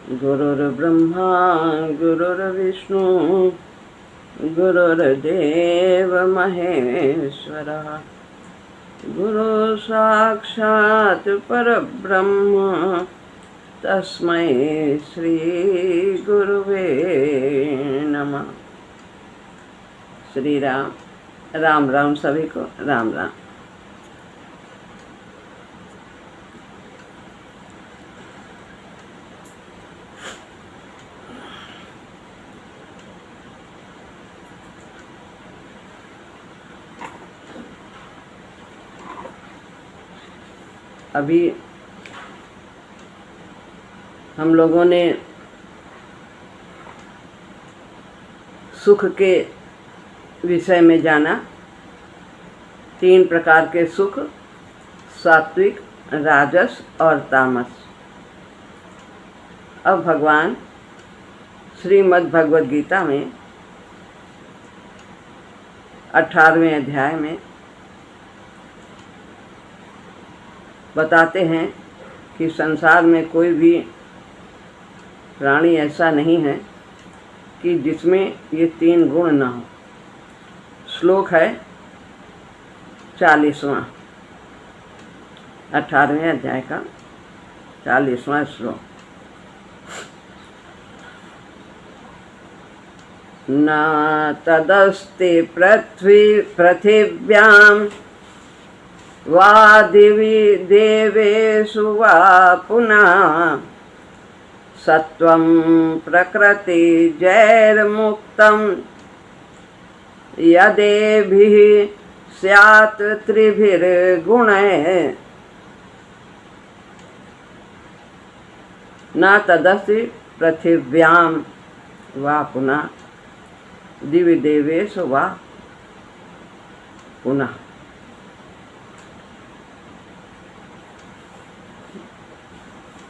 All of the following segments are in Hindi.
गुरुर्ब्रह्मा गुरुर्विष्णु गुरुर्देव महेश्वरः गुरु साक्षात् परब्रह्म तस्मै श्री गुरुवे नमः। श्री राम राम राम सभी को राम राम। अभी हम लोगों ने सुख के विषय में जाना। 3 प्रकार के सुख, सात्विक, राजस और तामस। अब भगवान श्रीमद् भगवद गीता में 18वें अध्याय में बताते हैं कि संसार में कोई भी प्राणी ऐसा नहीं है कि जिसमें ये 3 गुण न हो। श्लोक है 40वां, 18वें अध्याय का 40वां श्लोक। न तदस्ति पृथिव्यां वा दिवि देवेषु वा पुनः सत्वं प्रकृतिजैर्मुक्तं यदेभिः स्यात् त्रिभिर्गुणैः। न तदस्ति पृथिव्यां वा पुनः दिवि देवेषु वा पुनः।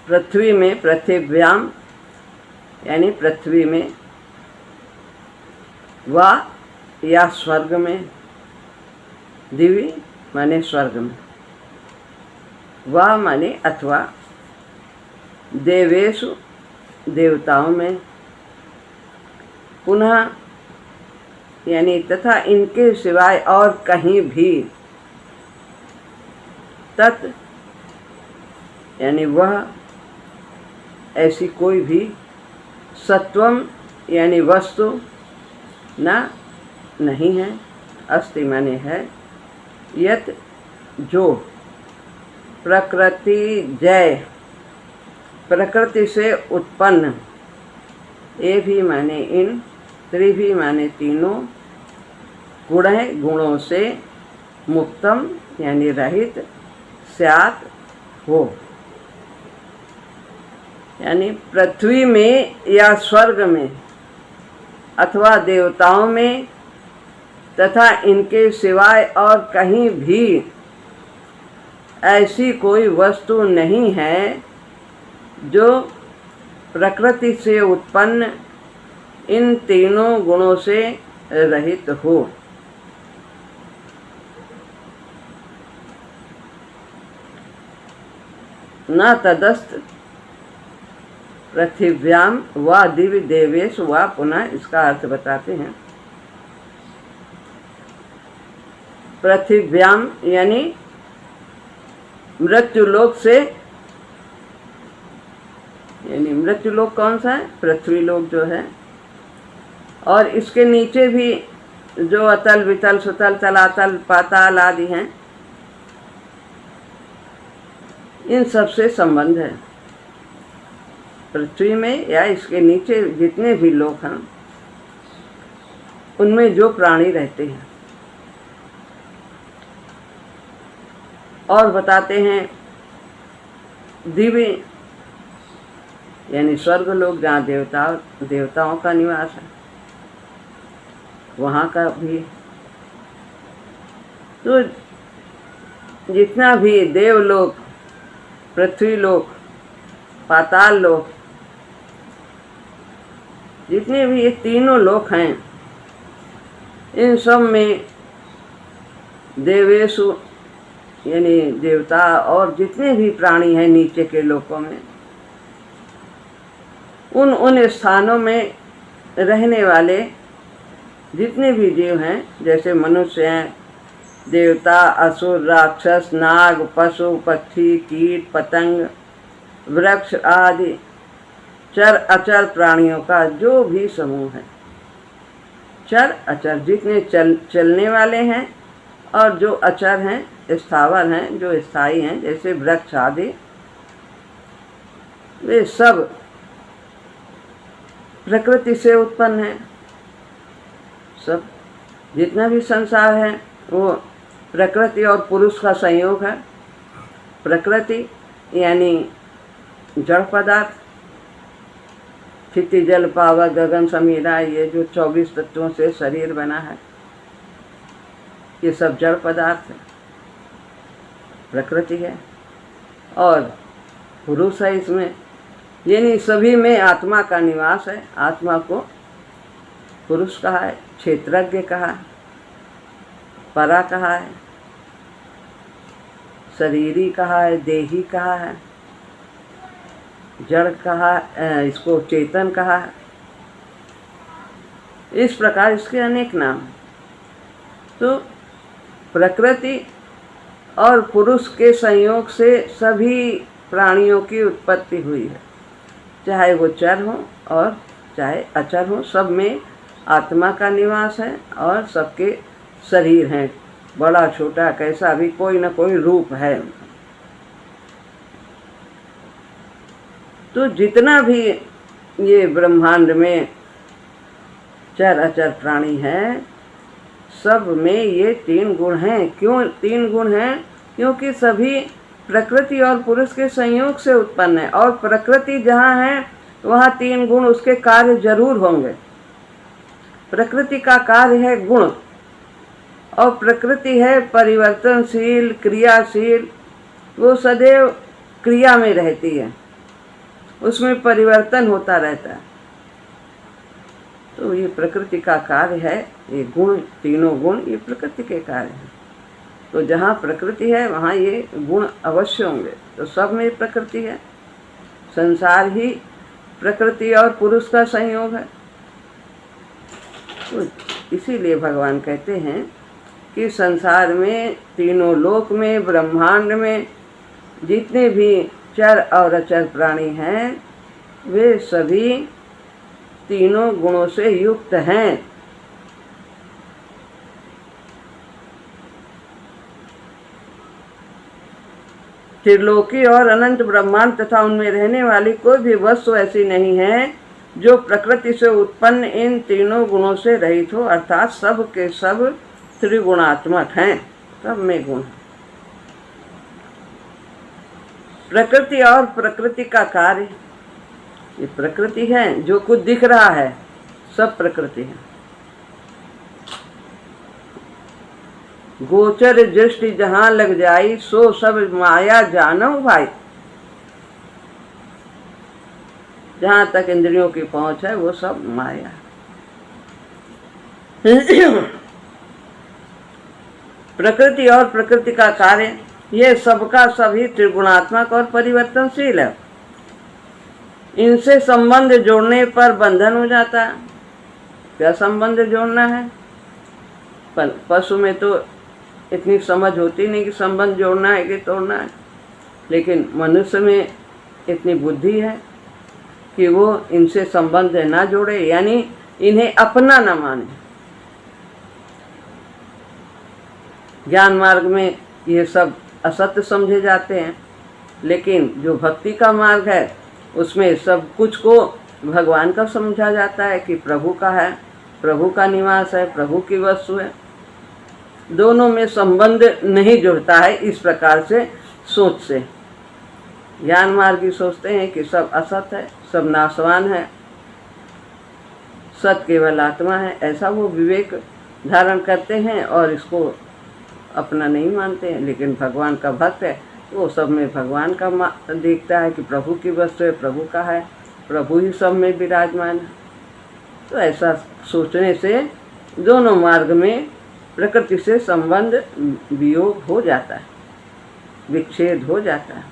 पृथ्वी में, पृथिव्याम यानी पृथ्वी में, वा या स्वर्ग में, दिव्य माने स्वर्ग में, वा माने अथवा, देवेषु देवताओं में, पुनः यानी तथा इनके सिवाय और कहीं भी, तत् यानी वह ऐसी कोई भी, सत्वम यानी वस्तु, न नहीं है, अस्ति माने है, यत जो, प्रकृति जय प्रकृति से उत्पन्न, ये भी माने इन, त्रिभी माने तीनों, गुण गुणों से, मुक्तम यानी रहित, स्यात् हो यानी पृथ्वी में या स्वर्ग में अथवा देवताओं में तथा इनके सिवाय और कहीं भी ऐसी कोई वस्तु नहीं है जो प्रकृति से उत्पन्न इन तीनों गुणों से रहित हो। न तदस्त पृथिव्याम व दिव्य देवेश व पुनः, इसका अर्थ बताते हैं। पृथिव्याम यानी मृत्युलोक से, यानी मृत्युलोक कौन सा है? पृथ्वी लोक जो है, और इसके नीचे भी जो अतल वितल सुतल तलातल पाताल आदि हैं, इन सब से संबंध है। पृथ्वी में या इसके नीचे जितने भी लोग हैं, उनमें जो प्राणी रहते हैं। और बताते हैं दिव्य यानी स्वर्ग लोग, जहाँ देवताओं का निवास है, वहाँ का भी। तो जितना भी देवलोक, पृथ्वी लोक, पाताल लोक, जितने भी ये तीनों लोक हैं, इन सब में देवेशु यानी देवता और जितने भी प्राणी हैं नीचे के लोकों में, उन उन स्थानों में रहने वाले जितने भी जीव हैं, जैसे मनुष्य हैं, देवता, असुर, राक्षस, नाग, पशु, पक्षी, कीट, पतंग, वृक्ष आदि चर अचर प्राणियों का जो भी समूह है, चर अचर जितने चलने वाले हैं और जो अचर हैं, स्थावर हैं, जो स्थायी हैं, जैसे वृक्ष आदि, वे सब प्रकृति से उत्पन्न हैं। सब जितना भी संसार है वो प्रकृति और पुरुष का संयोग है। प्रकृति यानी जड़ पदार्थ, क्षिति, जल, पावक, गगन, समीरा, ये जो 24 तत्वों से शरीर बना है, ये सब जड़ पदार्थ है, प्रकृति है। और पुरुष है इसमें, यानी सभी में आत्मा का निवास है। आत्मा को पुरुष कहा है, क्षेत्रज्ञ कहा है, परा कहा है, शरीरी कहा है, देही कहा है, जड़ कहा, इसको चेतन कहा है। इस प्रकार इसके अनेक नाम। तो प्रकृति और पुरुष के संयोग से सभी प्राणियों की उत्पत्ति हुई है, चाहे वो चर हो और चाहे अचर हो, सब में आत्मा का निवास है और सबके शरीर हैं, बड़ा छोटा कैसा भी कोई न कोई रूप है। तो जितना भी ये ब्रह्मांड में चर अचर प्राणी हैं, सब में ये 3 गुण हैं। क्यों 3 गुण हैं? क्योंकि सभी प्रकृति और पुरुष के संयोग से उत्पन्न है, और प्रकृति जहाँ है वहाँ 3 गुण उसके कार्य जरूर होंगे। प्रकृति का कार्य है गुण, और प्रकृति है परिवर्तनशील, क्रियाशील, वो सदैव क्रिया में रहती है, उसमें परिवर्तन होता रहता है। तो ये प्रकृति का कार्य है, ये गुण, तीनों गुण ये प्रकृति के कार्य हैं। तो जहाँ प्रकृति है वहाँ ये गुण अवश्य होंगे। तो सब में प्रकृति है, संसार ही प्रकृति और पुरुष का संयोग है। तो इसीलिए भगवान कहते हैं कि संसार में, तीनों लोक में, ब्रह्मांड में जितने भी चर और अचर प्राणी हैं, वे सभी तीनों गुणों से युक्त हैं। त्रिलोकी और अनंत ब्रह्मांड तथा उनमें रहने वाली कोई भी वस्तु ऐसी नहीं है जो प्रकृति से उत्पन्न इन तीनों गुणों से रहित हो, अर्थात सब के सब त्रिगुणात्मक हैं, सब में गुण। प्रकृति और प्रकृति का कार्य, ये प्रकृति है, जो कुछ दिख रहा है सब प्रकृति है। गोचर दृष्टि जहाँ लग जाई, सो सब माया जानो भाई। जहाँ तक इंद्रियों की पहुंच है वो सब माया। प्रकृति और प्रकृति का कार्य, ये सबका सभी त्रिगुणात्मक और परिवर्तनशील है। इनसे संबंध जोड़ने पर बंधन हो जाता है। क्या संबंध जोड़ना है? पशु में तो इतनी समझ होती नहीं कि संबंध जोड़ना है कि तोड़ना है, लेकिन मनुष्य में इतनी बुद्धि है कि वो इनसे संबंध ना जोड़े, यानी इन्हें अपना न माने। ज्ञान मार्ग में ये सब असत्य समझे जाते हैं, लेकिन जो भक्ति का मार्ग है उसमें सब कुछ को भगवान का समझा जाता है कि प्रभु का है, प्रभु का निवास है, प्रभु की वस्तु है। दोनों में संबंध नहीं जुड़ता है इस प्रकार से सोच से। ज्ञान मार्गी सोचते हैं कि सब असत है, सब नाशवान है, सत केवल आत्मा है, ऐसा वो विवेक धारण करते हैं और इसको अपना नहीं मानते हैं। लेकिन भगवान का भक्त है वो सब में भगवान का देखता है कि प्रभु की वस्तु है, प्रभु का है, प्रभु ही सब में विराजमान है। तो ऐसा सोचने से दोनों मार्ग में प्रकृति से संबंध वियोग हो जाता है, विच्छेद हो जाता है।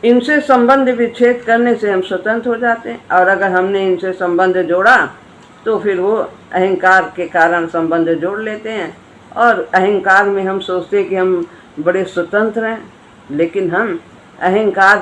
इनसे संबंध विच्छेद करने से हम स्वतंत्र हो जाते हैं, और अगर हमने इनसे संबंध जोड़ा तो फिर वो अहंकार के कारण संबंध जोड़ लेते हैं, और अहंकार में हम सोचते हैं कि हम बड़े स्वतंत्र हैं, लेकिन हम अहंकार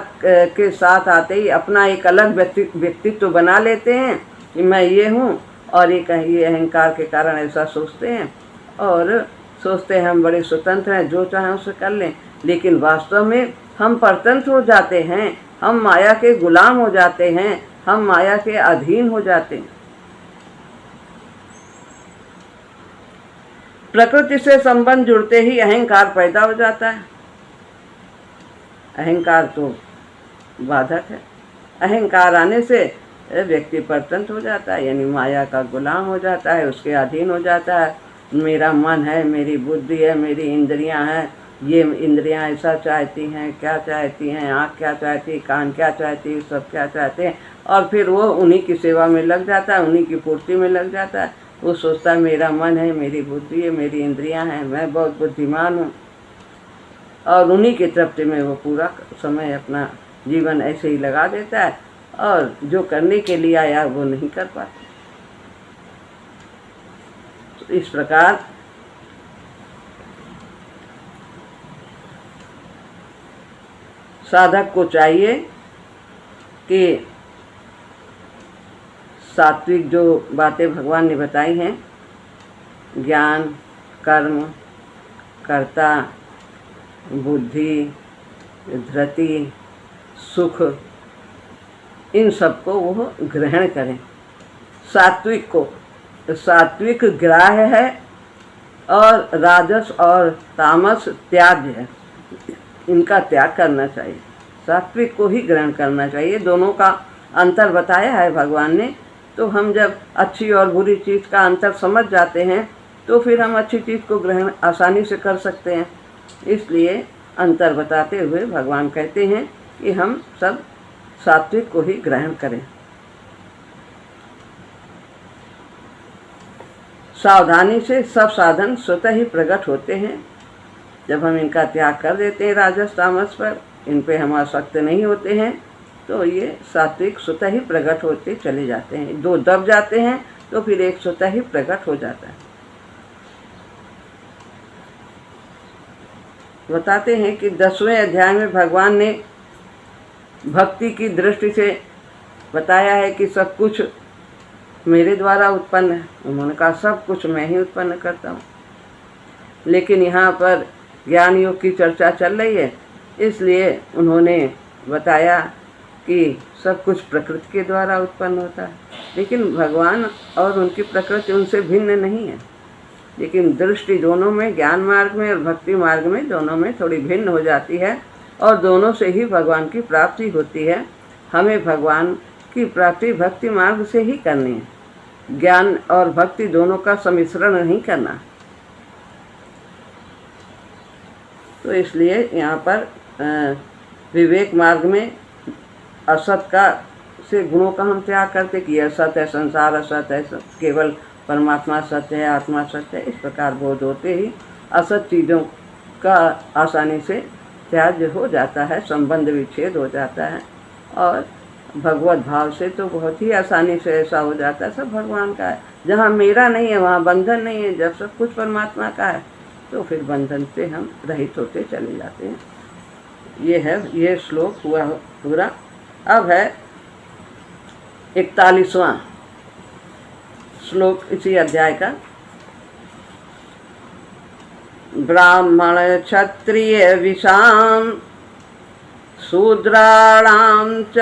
के साथ आते ही अपना एक अलग व्यक्तित्व बना लेते हैं कि मैं ये हूँ, और ये अहंकार के कारण ऐसा सोचते हैं और सोचते हैं हम बड़े स्वतंत्र हैं, जो चाहें उसे कर लें। लेकिन वास्तव में हम परतंत्र हो जाते हैं, हम माया के गुलाम हो जाते हैं, हम माया के अधीन हो जाते हैं। प्रकृति से संबंध जुड़ते ही अहंकार पैदा हो जाता है। अहंकार तो बाधक है। अहंकार आने से व्यक्ति परतंत्र हो जाता है, यानी माया का गुलाम हो जाता है, उसके अधीन हो जाता है। मेरा मन है, मेरी बुद्धि है, मेरी इंद्रियां हैं, ये इंद्रियां ऐसा चाहती हैं, क्या चाहती हैं, आँख क्या चाहती है, कान क्या चाहती है, सब क्या चाहते हैं, और फिर वो उन्हीं की सेवा में लग जाता है, उन्हीं की पूर्ति में लग जाता है। वो सोचता है मेरा मन है, मेरी बुद्धि है, मेरी इंद्रियां हैं, मैं बहुत बुद्धिमान हूँ, और उन्हीं की तृप्ति में वो पूरा समय अपना जीवन ऐसे ही लगा देता है, और जो करने के लिए आया वो नहीं कर पाता। तो इस प्रकार साधक को चाहिए कि सात्विक जो बातें भगवान ने बताई हैं, ज्ञान, कर्म, कर्ता, बुद्धि, धृति, सुख, इन सबको वो ग्रहण करें। सात्विक को, सात्विक ग्राह्य है और राजस और तामस त्याज्य है, इनका त्याग करना चाहिए। सात्विक को ही ग्रहण करना चाहिए। दोनों का अंतर बताया है भगवान ने। तो हम जब अच्छी और बुरी चीज़ का अंतर समझ जाते हैं तो फिर हम अच्छी चीज़ को ग्रहण आसानी से कर सकते हैं। इसलिए अंतर बताते हुए भगवान कहते हैं कि हम सब सात्विक को ही ग्रहण करें। सावधानी से सब साधन स्वतः ही प्रकट होते हैं। जब हम इनका त्याग कर देते हैं राजस तामस पर, इन पे हम आसक्त नहीं होते हैं, तो ये सात्विक स्वतः ही प्रकट होते चले जाते हैं। दो दब जाते हैं तो फिर एक स्वतः ही प्रकट हो जाता है। बताते हैं कि 10वें अध्याय में भगवान ने भक्ति की दृष्टि से बताया है कि सब कुछ मेरे द्वारा उत्पन्न है। उन्होंने कहा सब कुछ मैं ही उत्पन्न करता हूँ। लेकिन यहाँ पर ज्ञान योग की चर्चा चल रही है, इसलिए उन्होंने बताया कि सब कुछ प्रकृति के द्वारा उत्पन्न होता है। लेकिन भगवान और उनकी प्रकृति उनसे भिन्न नहीं है, लेकिन दृष्टि दोनों में, ज्ञान मार्ग में और भक्ति मार्ग में, दोनों में थोड़ी भिन्न हो जाती है, और दोनों से ही भगवान की प्राप्ति होती है। हमें भगवान की प्राप्ति भक्ति मार्ग से ही करनी है। ज्ञान और भक्ति दोनों का सम्मिश्रण नहीं करना। तो इसलिए यहाँ पर विवेक मार्ग में असत का से गुणों का हम त्याग करते कि असत है, संसार असत है, केवल परमात्मा सत्य है, आत्मा सत्य है, इस प्रकार बोध होते ही असत चीज़ों का आसानी से त्याग हो जाता है, संबंध विच्छेद हो जाता है, और भगवत भाव से तो बहुत ही आसानी से ऐसा हो जाता है। सब भगवान का है। जहाँ मेरा नहीं है वहाँ बंधन नहीं है। जब सब कुछ परमात्मा का है तो फिर बंधन से हम रहित होते चले जाते हैं। ये श्लोक हुआ पूरा। अब है 41वां श्लोक इसी अध्याय का। ब्राह्मण क्षत्रिय विषाम शूद्राणां च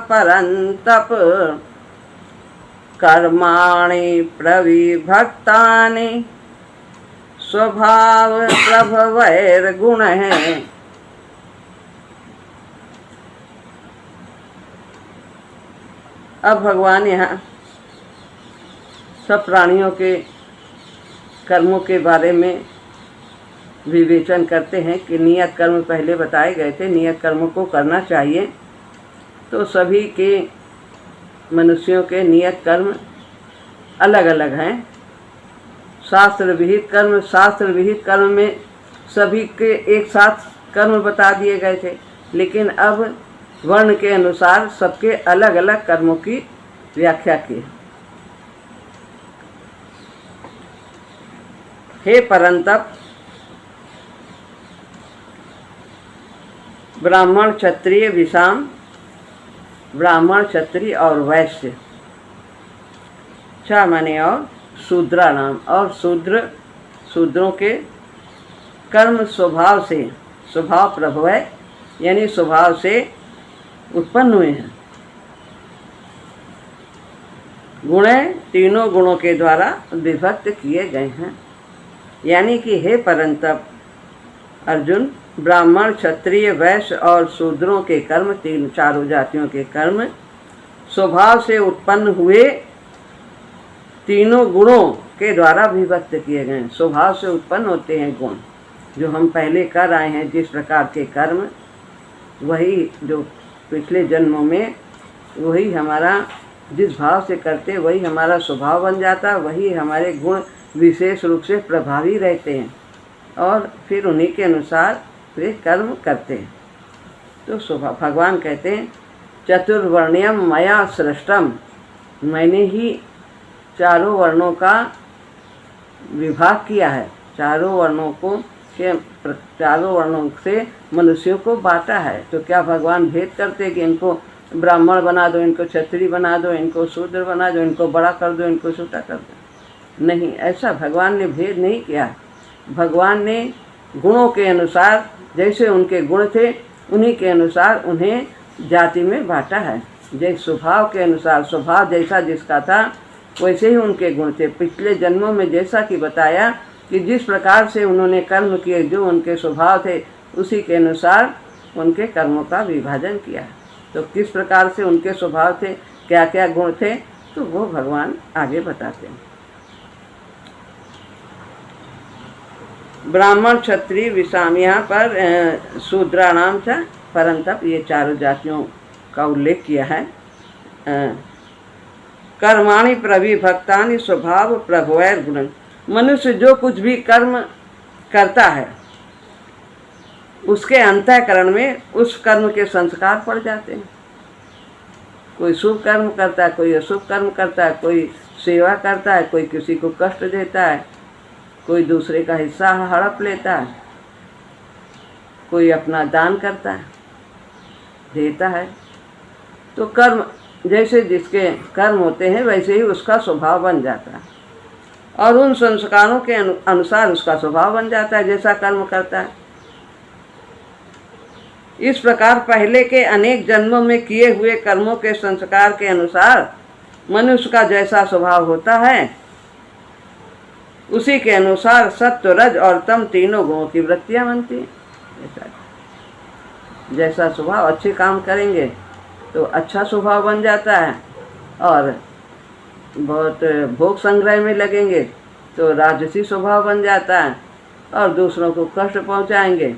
परन्तप कर्माणि प्रविभक्तानि स्वभाव प्रभवैर्गुणः। अब भगवान यहाँ सब प्राणियों के कर्मों के बारे में विवेचन करते हैं कि नियत कर्म पहले बताए गए थे, नियत कर्म को करना चाहिए। तो सभी के मनुष्यों के नियत कर्म अलग अलग हैं। शास्त्र विहित कर्म में सभी के एक साथ कर्म बता दिए गए थे, लेकिन अब वर्ण के अनुसार सबके अलग अलग कर्मों की व्याख्या की। हे परंतप, ब्राह्मण क्षत्रिय विषाम, ब्राह्मण क्षत्रिय और वैश्य, चा माने और शूद्रा नाम, और शूद्रों के कर्म स्वभाव से, स्वभाव प्रभव है यानी स्वभाव से उत्पन्न हुए हैं। गुण तीनों गुणों के द्वारा विभक्त किए गए हैं। यानी कि हे परंतप अर्जुन, ब्राह्मण क्षत्रिय वैश्य और शूद्रों के कर्म, चारों जातियों के कर्म स्वभाव से उत्पन्न हुए तीनों गुणों के द्वारा विभक्त किए गए। स्वभाव से उत्पन्न होते हैं गुण, जो हम पहले कर आए हैं जिस प्रकार के कर्म, वही जो पिछले जन्मों में वही हमारा जिस भाव से करते वही हमारा स्वभाव बन जाता, वही हमारे गुण विशेष रूप से प्रभावी रहते हैं और फिर उन्हीं के अनुसार वे कर्म करते हैं। तो स्वभाव भगवान कहते हैं चतुर्वर्ण्यम मया सृष्टम, मैंने ही चारों वर्णों का विभाग किया है, चारों वर्णों से मनुष्यों को बांटा है। तो क्या भगवान भेद करते कि इनको ब्राह्मण बना दो, इनको क्षत्रिय बना दो, इनको शूद्र बना दो, इनको बड़ा कर दो, इनको छोटा कर दो? नहीं, ऐसा भगवान ने भेद नहीं किया। भगवान ने गुणों के अनुसार, जैसे उनके गुण थे उन्हीं के अनुसार उन्हें जाति में बांटा है। जैसे स्वभाव के अनुसार, स्वभाव जैसा जिसका था वैसे ही उनके गुण थे। पिछले जन्मों में जैसा कि बताया कि जिस प्रकार से उन्होंने कर्म किए, जो उनके स्वभाव थे उसी के अनुसार उनके कर्मों का विभाजन किया। तो किस प्रकार से उनके स्वभाव थे, क्या क्या गुण थे, तो वो भगवान आगे बताते हैं। ब्राह्मण क्षत्रिय विषाम, यहाँ पर शूद्राणाम च परंतप, ये चारों जातियों का उल्लेख किया है। कर्माणि प्रविभक्तानि स्वभाव प्रभवैर गुण, मनुष्य जो कुछ भी कर्म करता है उसके अंतःकरण में उस कर्म के संस्कार पड़ जाते हैं। कोई शुभ कर्म करता है, कोई अशुभ कर्म करता है, कोई सेवा करता है, कोई किसी को कष्ट देता है, कोई दूसरे का हिस्सा हड़प लेता है, कोई अपना दान करता है, देता है। तो कर्म जैसे जिसके कर्म होते हैं वैसे ही उसका स्वभाव बन जाता है और उन संस्कारों के अनुसार उसका स्वभाव बन जाता है जैसा कर्म करता है। इस प्रकार पहले के अनेक जन्मों में किए हुए कर्मों के संस्कार के अनुसार मनुष्य का जैसा स्वभाव होता है उसी के अनुसार सत्व, रज और तम तीनों गुणों की वृत्तियां बनती हैं। जैसा स्वभाव, अच्छे काम करेंगे तो अच्छा स्वभाव बन जाता है और बहुत भोग संग्रह में लगेंगे तो राजसी स्वभाव बन जाता है और दूसरों को कष्ट पहुंचाएंगे,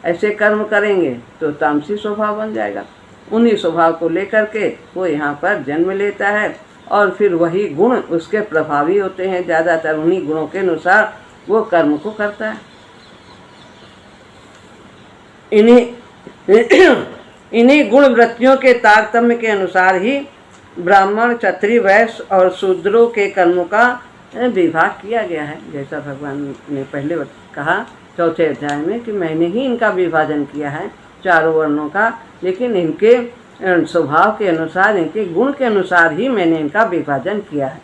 ऐसे कर्म करेंगे तो तामसी स्वभाव बन जाएगा। उन्हीं स्वभाव को लेकर के वो यहाँ पर जन्म लेता है और फिर वही गुण उसके प्रभावी होते हैं, ज़्यादातर उन्हीं गुणों के अनुसार वो कर्म को करता है। इन्हीं गुण वृत्तियों के तारतम्य के अनुसार ही ब्राह्मण, क्षत्रिय, वैश्य और शूद्रों के कर्मों का विभाग किया गया है। जैसा भगवान ने पहले कहा चौथे अध्याय में कि मैंने ही इनका विभाजन किया है चारों वर्णों का, लेकिन इनके स्वभाव के अनुसार, इनके गुण के अनुसार ही मैंने इनका विभाजन किया है।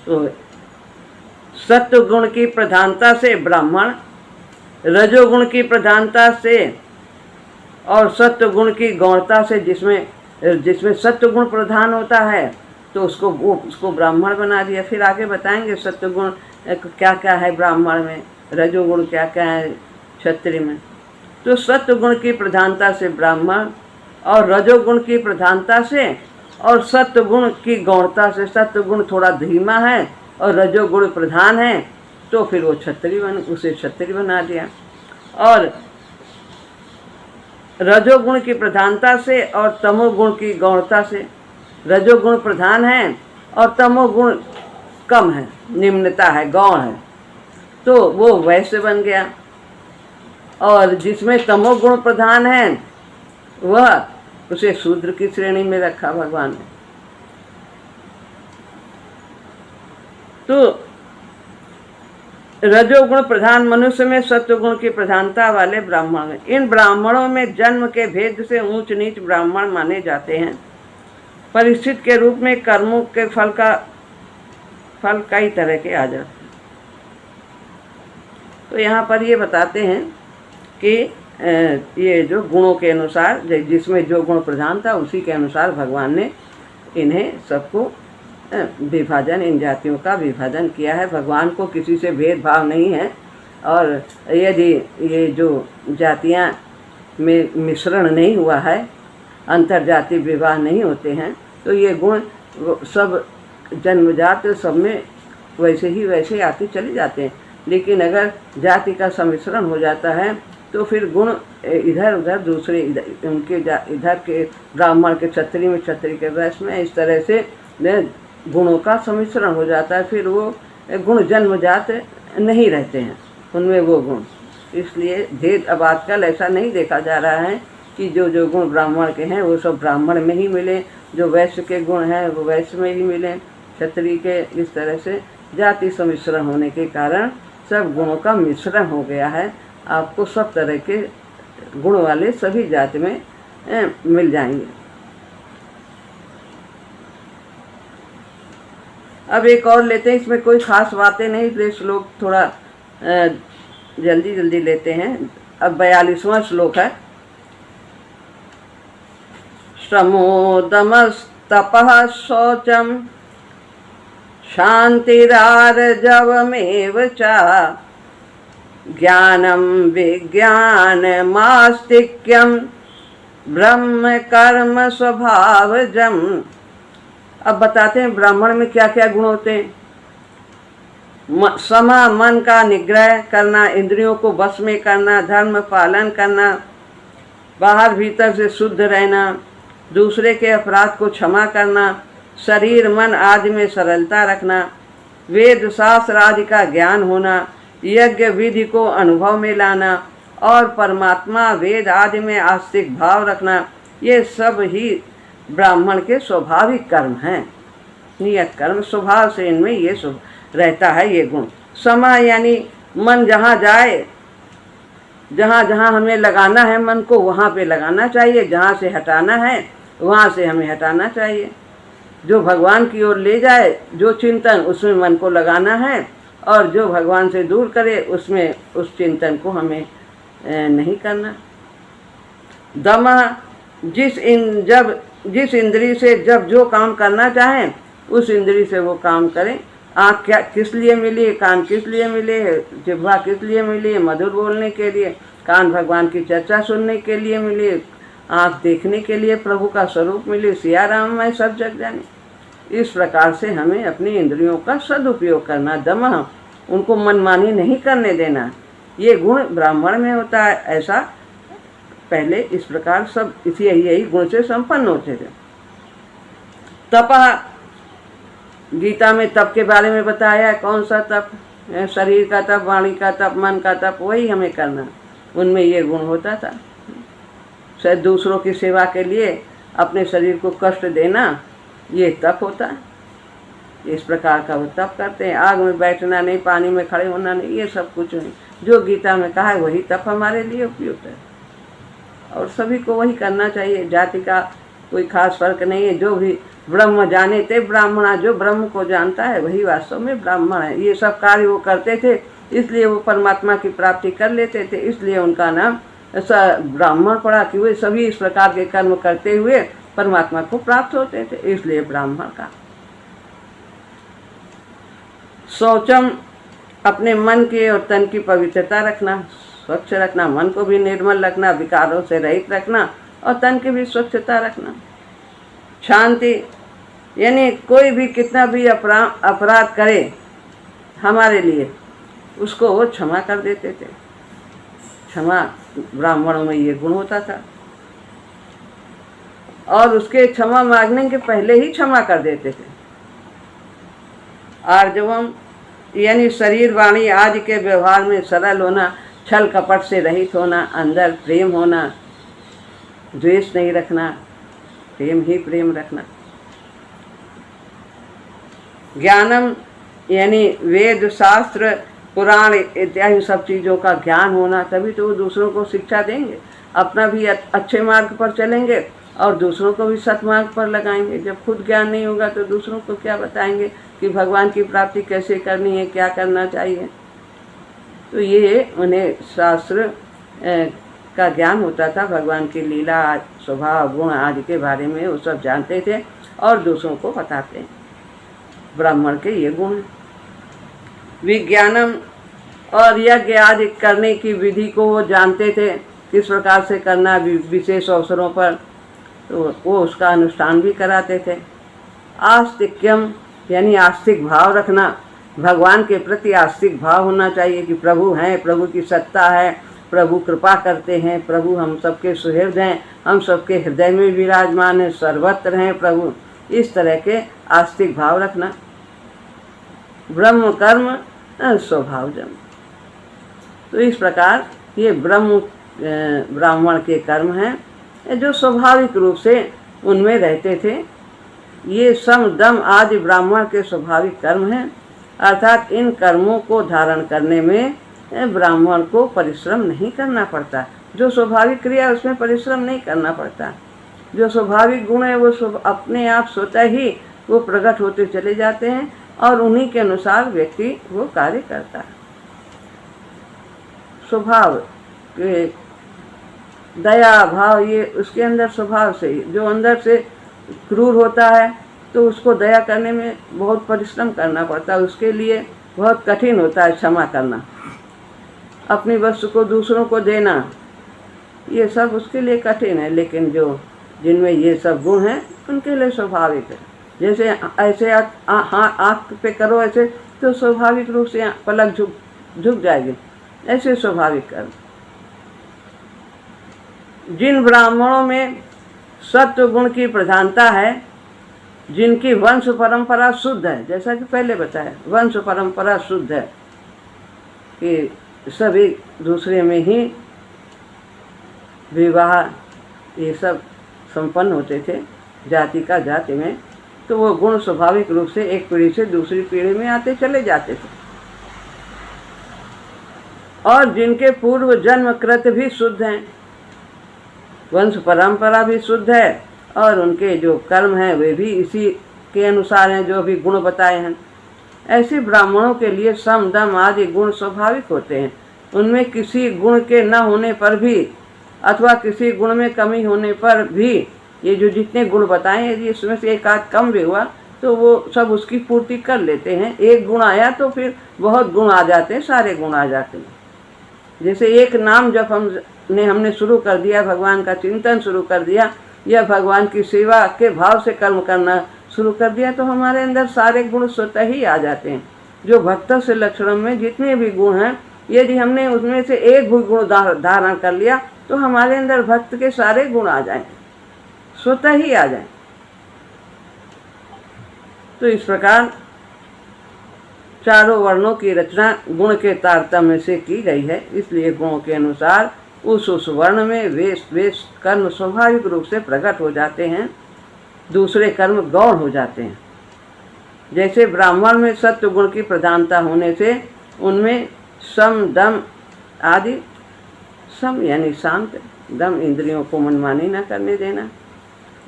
तो सत्व गुण की प्रधानता से ब्राह्मण, रजोगुण की प्रधानता से और सत्व गुण की गौणता से, जिसमें सत्व गुण प्रधान होता है तो उसको ब्राह्मण बना दिया। फिर आगे बताएंगे सत्व गुण क्या क्या है ब्राह्मण में, रजोगुण क्या क्या है क्षत्रिय में। तो सत्व गुण की प्रधानता से ब्राह्मण और रजोगुण की प्रधानता से और सत्व गुण की गौणता से, सत्व गुण थोड़ा धीमा है और रजोगुण प्रधान है तो फिर वो उसे क्षत्रिय बना दिया। और रजोगुण की प्रधानता से और तमोगुण की गौणता से, रजोगुण प्रधान है और तमोगुण कम है, निम्नता है, गौण है, तो वो वैश्य बन गया। और जिसमें तमोगुण प्रधान है वह उसे शूद्र की श्रेणी में रखा भगवान ने। तो रजोगुण प्रधान मनुष्य में सत्वगुण की प्रधानता वाले ब्राह्मण में, इन ब्राह्मणों में जन्म के भेद से ऊंच नीच ब्राह्मण माने जाते हैं। परिस्थिति के रूप में कर्मों के फल कई तरह के आ जाते हैं। तो यहाँ पर ये बताते हैं कि ये जो गुणों के अनुसार, जिसमें जो गुण प्रधान था उसी के अनुसार भगवान ने इन्हें सबको विभाजन, इन जातियों का विभाजन किया है। भगवान को किसी से भेदभाव नहीं है। और यदि ये जो जातियाँ में मिश्रण नहीं हुआ है, अंतर्जातीय विवाह नहीं होते हैं, तो ये गुण सब जन्मजात सब में वैसे आते चले जाते हैं। लेकिन अगर जाति का सम्मिश्रण हो जाता है तो फिर गुण इधर उधर दूसरे उनके इधर के ब्राह्मण के क्षत्रिय में, क्षत्रिय के वैश्य में, इस तरह से गुणों का सम्मिश्रण हो जाता है। फिर वो गुण जन्मजात नहीं रहते हैं उनमें वो गुण। इसलिए भेद अब आजकल ऐसा नहीं देखा जा रहा है कि जो गुण ब्राह्मण के हैं वो सब ब्राह्मण में ही मिले, जो वैश्य के गुण हैं वो वैश्य में ही मिले, क्षत्रिय के। इस तरह से जाति सम्मिश्रण होने के कारण सब गुणों का मिश्रण हो गया है। आपको सब तरह के गुण वाले सभी जाति में मिल जाएंगे। अब एक और लेते हैं, इसमें कोई खास बातें नहीं, इसलिए श्लोक थोड़ा जल्दी जल्दी लेते हैं। अब 42वां श्लोक है। श्रमोदमस्तपः शौचम शान्तिरार्जवमेव च ज्ञानम विज्ञानमास्तिक्यम ब्रह्म कर्म स्वभावजम। अब बताते हैं ब्राह्मण में क्या क्या गुण होते हैं। समा, मन का निग्रह करना, इंद्रियों को वश में करना, धर्म पालन करना, बाहर भीतर से शुद्ध रहना, दूसरे के अपराध को क्षमा करना, शरीर मन आदि में सरलता रखना, वेद शास्त्र आदि का ज्ञान होना, यज्ञ विधि को अनुभव में लाना और परमात्मा वेद आदि में आस्तिक भाव रखना, ये सब ही ब्राह्मण के स्वाभाविक कर्म हैं, नियत कर्म। स्वभाव से इनमें ये सब रहता है ये गुण। समा यानी मन जहाँ जाए, जहाँ जहाँ हमें लगाना है मन को वहाँ पे लगाना चाहिए, जहाँ से हटाना है वहाँ से हमें हटाना चाहिए। जो भगवान की ओर ले जाए जो चिंतन, उसमें मन को लगाना है, और जो भगवान से दूर करे उसमें उस चिंतन को हमें नहीं करना। दमा, जिस इंद्री से जब जो काम करना चाहें उस इंद्री से वो काम करें। आँख क्या किस लिए मिली, कान किस लिए मिले, जिह्वा किस लिए मिली, मधुर बोलने के लिए, कान भगवान की चर्चा सुनने के लिए मिली, आँख देखने के लिए प्रभु का स्वरूप मिली, सिया राम मैं सब जग जाने। इस प्रकार से हमें अपनी इंद्रियों का सदुपयोग करना, दमः, उनको मनमानी नहीं करने देना। ये गुण ब्राह्मण में होता है। ऐसा पहले इस प्रकार सब यही गुण से संपन्न होते थे। तपः, गीता में तप के बारे में बताया है। कौन सा तप? शरीर का तप, वाणी का तप, मन का तप, वही हमें करना। उनमें ये गुण होता था। शायद दूसरों की सेवा के लिए अपने शरीर को कष्ट देना, ये तप होता है। इस प्रकार का वो तप करते हैं। आग में बैठना नहीं, पानी में खड़े होना नहीं, ये सब कुछ नहीं। जो गीता में कहा है वही तप हमारे लिए उपयुक्त है, और सभी को वही करना चाहिए। जाति का कोई खास फर्क नहीं है। जो भी ब्रह्म जाने थे ब्राह्मणा, जो ब्रह्म को जानता है वही वास्तव में ब्राह्मण है। ये सब कार्य वो करते थे, इसलिए वो परमात्मा की प्राप्ति कर लेते थे। इसलिए उनका नाम ऐसा ब्राह्मण पड़ा कि वे सभी इस प्रकार के कर्म करते हुए परमात्मा को प्राप्त होते थे, इसलिए ब्राह्मण का। शौचम, अपने मन की और तन की पवित्रता रखना, स्वच्छ रखना, मन को भी निर्मल रखना, विकारों से रहित रखना, और तन की भी स्वच्छता रखना। शांति, यानी कोई भी कितना भी अपराध करे हमारे लिए, उसको वो क्षमा कर देते थे। क्षमा, ब्राह्मणों में ये गुण होता था, और उसके क्षमा मांगने के पहले ही क्षमा कर देते थे। आर्जवम, यानी शरीर वाणी आदि के व्यवहार में सरल होना, छल कपट से रहित होना, अंदर प्रेम होना, द्वेष नहीं रखना, प्रेम ही प्रेम रखना। ज्ञानम यानी वेद शास्त्र पुराण इत्यादि सब चीज़ों का ज्ञान होना, तभी तो वो दूसरों को शिक्षा देंगे, अपना भी अच्छे मार्ग पर चलेंगे और दूसरों को भी सतमार्ग पर लगाएंगे। जब खुद ज्ञान नहीं होगा तो दूसरों को क्या बताएंगे कि भगवान की प्राप्ति कैसे करनी है, क्या करना चाहिए। तो ये उन्हें शास्त्र का ज्ञान होता था, भगवान की लीला, स्वभाव, गुण आदि के बारे में वो सब जानते थे और दूसरों को बताते हैं। ब्राह्मण के ये गुण हैं। विज्ञानम और यज्ञ आदि करने की विधि को वो जानते थे, किस प्रकार से करना विशेष अवसरों पर, तो वो उसका अनुष्ठान भी कराते थे। आस्तिक्यम यानी आस्तिक भाव रखना, भगवान के प्रति आस्तिक भाव होना चाहिए कि प्रभु हैं, प्रभु की सत्ता है, प्रभु कृपा करते हैं, प्रभु हम सबके सुहृद हैं, हम सबके हृदय में विराजमान हैं, सर्वत्र हैं प्रभु, इस तरह के आस्तिक भाव रखना। ब्रह्म कर्म स्वभावजम, तो इस प्रकार ये ब्राह्मण के कर्म हैं जो स्वाभाविक रूप से उनमें रहते थे। ये सम दम आदि ब्राह्मण के स्वाभाविक कर्म हैं, अर्थात इन कर्मों को धारण करने में ब्राह्मण को परिश्रम नहीं करना पड़ता। जो स्वाभाविक क्रिया उसमें परिश्रम नहीं करना पड़ता। जो स्वाभाविक गुण है वो अपने आप स्वतः ही वो प्रकट होते चले जाते हैं और उन्हीं के अनुसार व्यक्ति वो कार्य करता है। स्वभाव के दया भाव, ये उसके अंदर स्वभाव से, जो अंदर से क्रूर होता है तो उसको दया करने में बहुत परिश्रम करना पड़ता है, उसके लिए बहुत कठिन होता है क्षमा करना, अपनी वस्तु को दूसरों को देना, ये सब उसके लिए कठिन है। लेकिन जो जिनमें ये सब गुण हैं उनके लिए स्वाभाविक है। जैसे ऐसे आँख पे करो ऐसे तो स्वाभाविक रूप से पलक झुक जाएगी, ऐसे स्वाभाविक कर्म। जिन ब्राह्मणों में सत्व गुण की प्रधानता है, जिनकी वंश परंपरा शुद्ध है, जैसा कि पहले बताया वंश परंपरा शुद्ध है कि सभी दूसरे में ही विवाह ये सब संपन्न होते थे, जाति का जाति में, तो वो गुण स्वाभाविक रूप से एक पीढ़ी से दूसरी पीढ़ी में आते चले जाते थे। और जिनके पूर्व जन्म कृत भी शुद्ध हैं, वंश परंपरा भी शुद्ध है और उनके जो कर्म हैं वे भी इसी के अनुसार हैं जो भी गुण बताए हैं। ऐसे ब्राह्मणों के लिए सम दम आदि गुण स्वाभाविक होते हैं। उनमें किसी गुण के न होने पर भी अथवा किसी गुण में कमी होने पर भी, ये जो जितने गुण बताए यदि इसमें से एक आध कम भी हुआ तो वो सब उसकी पूर्ति कर लेते हैं। एक गुण आया तो फिर बहुत गुण आ जाते हैं, सारे गुण आ जाते हैं। जैसे एक नाम जब हमने शुरू कर दिया, भगवान का चिंतन शुरू कर दिया या भगवान की सेवा के भाव से कर्म करना शुरू कर दिया तो हमारे अंदर सारे गुण स्वतः ही आ जाते हैं। जो भक्त से लक्षणों में जितने भी गुण हैं, यदि हमने उसमें से एक भी गुण धारण कर लिया तो हमारे अंदर भक्त के सारे गुण आ जाएं, स्वतः ही आ जाएं। तो इस प्रकार चारों वर्णों की रचना गुण के तारतम्य से की गई है। इसलिए गुणों के अनुसार उस वर्ण में वेश कर्म स्वाभाविक रूप से प्रकट हो जाते हैं, दूसरे कर्म गौण हो जाते हैं। जैसे ब्राह्मण में सत्व गुण की प्रधानता होने से उनमें सम दम आदि, सम यानी शांत, दम इंद्रियों को मनमानी न करने देना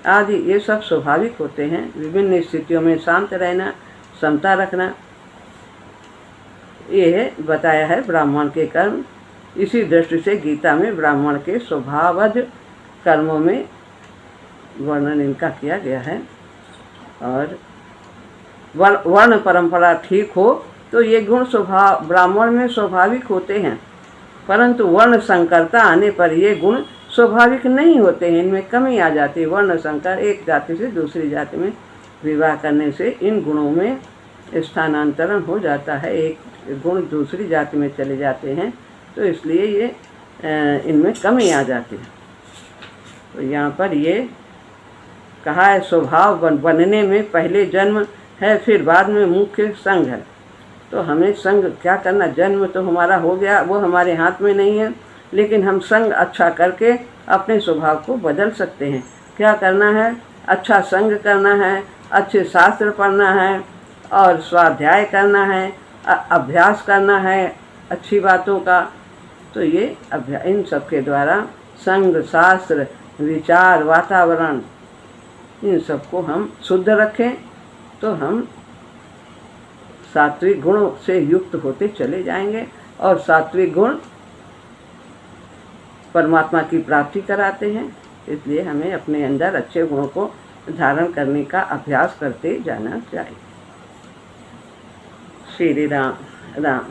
आदि, ये सब स्वाभाविक होते हैं। विभिन्न स्थितियों में शांत रहना, समता रखना, ये बताया है ब्राह्मण के कर्म। इसी दृष्टि से गीता में ब्राह्मण के स्वभावज कर्मों में वर्णन इनका किया गया है। और वर्ण परंपरा ठीक हो तो ये गुण स्वभाव ब्राह्मण में स्वाभाविक होते हैं, परंतु वर्ण संकरता आने पर ये गुण स्वाभाविक नहीं होते हैं, इनमें कमी आ जाती है। वर्ण संकर, एक जाति से दूसरी जाति में विवाह करने से इन गुणों में स्थानांतरण हो जाता है, एक गुण दूसरी जाति में चले जाते हैं, तो इसलिए ये इनमें कमी आ जाती है। तो यहाँ पर ये कहा है स्वभाव बनने में पहले जन्म है, फिर बाद में मुख्य संग है। तो हमें संग क्या करना, जन्म तो हमारा हो गया, वो हमारे हाथ में नहीं है, लेकिन हम संग अच्छा करके अपने स्वभाव को बदल सकते हैं। क्या करना है? अच्छा संग करना है, अच्छे शास्त्र पढ़ना है और स्वाध्याय करना है, अभ्यास करना है अच्छी बातों का। तो ये इन सब के द्वारा संग, शास्त्र, विचार, वातावरण, इन सबको हम शुद्ध रखें तो हम सात्विक गुणों से युक्त होते चले जाएंगे। और सात्विक गुण परमात्मा की प्राप्ति कराते हैं, इसलिए हमें अपने अंदर अच्छे गुणों को धारण करने का अभ्यास करते जाना चाहिए। श्री राम राम।